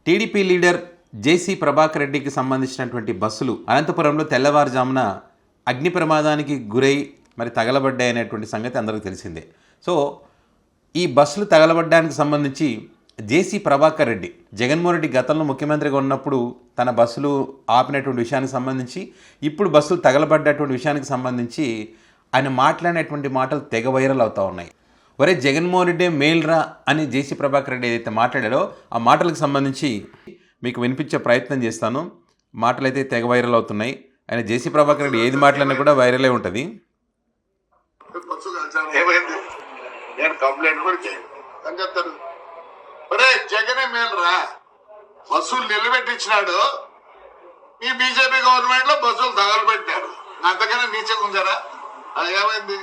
TDP leader జేసీ ప్రభాకర్ రెడ్డికి సంబంధించినటువంటి బస్సులు అనంతపురంలో తెల్లవారుజామున అగ్ని ప్రమాదానికి గురై మరి తగలబడ్డాయనేటువంటి సంగతి అందరికీ తెలిసిందే. సో ఈ బస్సులు తగలబడ్డానికి సంబంధించి జేసీ ప్రభాకర్ రెడ్డి జగన్మోహన్ రెడ్డి గతంలో ముఖ్యమంత్రిగా ఉన్నప్పుడు తన బస్సులు ఆపినటువంటి విషయానికి సంబంధించి, ఇప్పుడు బస్సులు తగలబడ్డటువంటి విషయానికి సంబంధించి ఆయన మాట్లాడినటువంటి మాటలు తెగ వైరల్ అవుతూ ఉన్నాయి. ఒరే జగన్మోహన్ రెడ్డి మేల్రా అని జేసీ ప్రభాకర్ రెడ్డి ఏదైతే మాట్లాడారో ఆ మాటలకు సంబంధించి మీకు వినిపించే ప్రయత్నం చేస్తాను. మాటలు అయితే తెగ వైరల్ అవుతున్నాయి. ఆయన జేసీ ప్రభాకర్ రెడ్డి ఏది మాట్లాడినా కూడా వైరలే ఉంటుంది. జగనే మేలురా, బస్సులు నిలబెట్టించినాడు. ఈ బీజేపీ గవర్నమెంట్ లో బస్సులు తగలబెట్టారు. అంతకన్నా నీచంగా ఉందారా? అది ఏమైంది?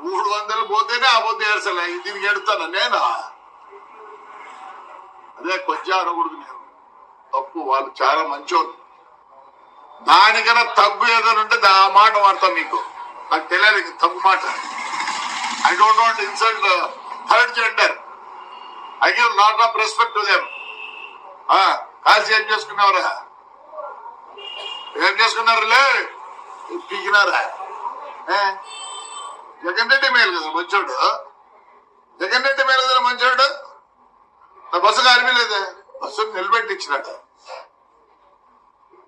300 పోతేనే ఆ పొద్దు ఏడ్చలే, దీనికి ఎడుతాను నేను. అదే కొంచెం అనకూడదు. నేను తప్పు, వాళ్ళు చాలా మంచోళ్ళు. దానికన్నా తగ్గు ఏదైనా ఉంటే ఆ మాట వాడతాం. మీకు నాకు తెలియదు తప్పు మాట. I don't want insult third gender. I give lot of respect to them. కాల్సి ఏం చేసుకున్నావురా? ఏం చేసుకున్నారులే? పీకినారా? జగన్ రెడ్డి మేలు కదా మంచోడు. జగన్ రెడ్డి మేలు కదా మంచోడు. నా బస్సు కారిపోలేదే, బస్సు నిలబెట్టించినట్ట.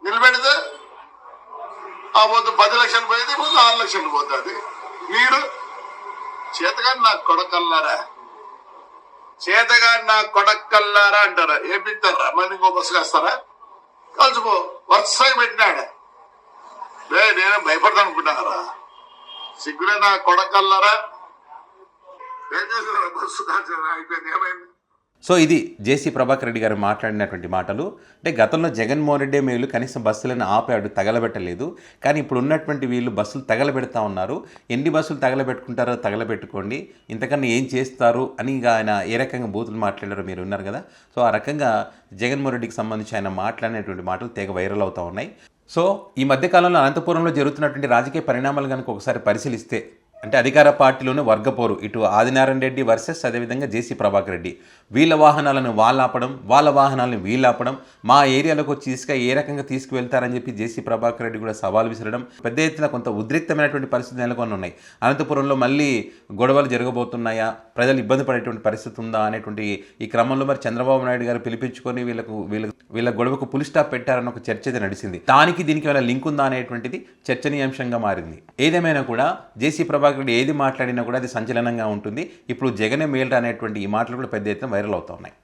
నిలబెడితే ఆ పొద్దు 10 లక్షలు పోయింది, ముందు 6 లక్షలు పోతుంది. మీరు చేతగాని నాకు కొడకల్లారా, చేతగాని నాకు కొడకల్లారా అంటారా? ఏం పిస్తారా? మళ్ళీ ఇంకో బస్సు కాస్తారా? కలిసిపో. వరుసగా పెట్టినాడు. నేనే భయపడతాను అనుకుంటున్నారా? సిగ్గులే నా కొడకల్లారా. ఏం చేశారా? బస్సు కాల్చారా? అయిపోయింది. ఏమైంది? సో ఇది జేసీ ప్రభాకర్ రెడ్డి గారు మాట్లాడినటువంటి మాటలు. అంటే గతంలో జగన్మోహన్ రెడ్డి మేలు కనీసం బస్సులను ఆపాడు, తగలబెట్టలేదు. కానీ ఇప్పుడు ఉన్నటువంటి వీళ్ళు బస్సులు తగలబెడతా ఉన్నారు. ఎన్ని బస్సులు తగలబెట్టుకుంటారో తగలబెట్టుకోండి, ఇంతకన్నా ఏం చేస్తారు అని ఆయన ఏ రకంగా బూతులు మాట్లాడారో మీరు ఉన్నారు కదా. సో ఆ రకంగా జగన్మోహన్ రెడ్డికి సంబంధించి ఆయన మాట్లాడినటువంటి మాటలు తెగ వైరల్ అవుతూ ఉన్నాయి. సో ఈ మధ్యకాలంలో అనంతపురంలో జరుగుతున్నటువంటి రాజకీయ పరిణామాలు కనుక ఒకసారి పరిశీలిస్తే, అంటే అధికార పార్టీలోనే వర్గపోరు, ఇటు ఆదినారాయణ రెడ్డి వర్సెస్ అదేవిధంగా జేసీ ప్రభాకర్ రెడ్డి. వీళ్ళ వాహనాలను వాళ్ళు ఆపడం, వాళ్ళ వాహనాలను వీళ్ళు ఆపడం, మా ఏరియాలోకి వచ్చి ఏ రకంగా తీసుకువెళ్తారని చెప్పి జేసీ ప్రభాకర్ రెడ్డి కూడా సవాల్ విసరడం, పెద్ద ఎత్తున కొంత ఉద్రిక్తమైనటువంటి పరిస్థితి నెలకొని ఉన్నాయి. అనంతపురంలో మళ్ళీ గొడవలు జరగబోతున్నాయా, ప్రజలు ఇబ్బంది పడేటువంటి పరిస్థితి ఉందా అనేటువంటి ఈ క్రమంలో మరి చంద్రబాబు నాయుడు గారు పిలిపించుకొని వీళ్ళ గొడవకు పులి స్టాప్ పెట్టారన్న ఒక చర్చ అయితే నడిచింది. దానికి దీనికి ఏమైనా లింక్ ఉందా అనేటువంటిది చర్చనీయాంశంగా మారింది. ఏదేమైనా కూడా జేసీ ప్రభాకర్ రెడ్డి ఏది మాట్లాడినా కూడా అది సంచలనంగా ఉంటుంది. ఇప్పుడు జగనే మేల్రా అనేటువంటి ఈ మాటలు కూడా పెద్ద ఎత్తున వైరల్ అవుతా ఉన్నాయి.